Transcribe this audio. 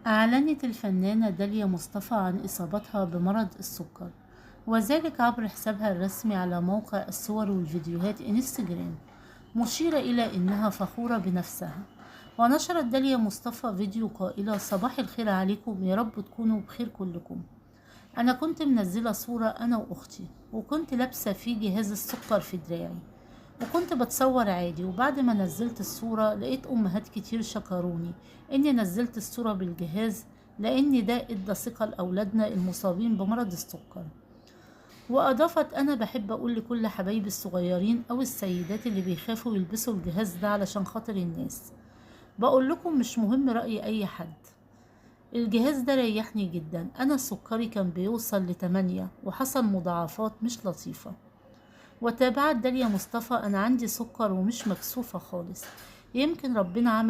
أعلنت الفنانة داليا مصطفى عن إصابتها بمرض السكر، وذلك عبر حسابها الرسمي على موقع الصور والفيديوهات إنستجرام، مشيرة إلى إنها فخورة بنفسها. ونشرت داليا مصطفى فيديو قائلة: صباح الخير عليكم، يا رب تكونوا بخير كلكم. أنا كنت منزلة صورة أنا وأختي، وكنت لابسة فيه جهاز السكر في دراعي، وكنت بتصور عادي. وبعد ما نزلت الصورة لقيت أمهات كتير شكروني إني نزلت الصورة بالجهاز، لأن ده إدى ثقة لأولادنا المصابين بمرض السكر. وأضافت: أنا بحب أقول لكل حبايبي الصغيرين أو السيدات اللي بيخافوا يلبسوا الجهاز ده علشان خاطر الناس، بقول لكم مش مهم رأي أي حد، الجهاز ده ريحني جدا. أنا سكري كان بيوصل ل8 وحصل مضاعفات مش لطيفة. وتابعت داليا مصطفى: أنا عندي سكر ومش مكسوفة خالص، يمكن ربنا عمل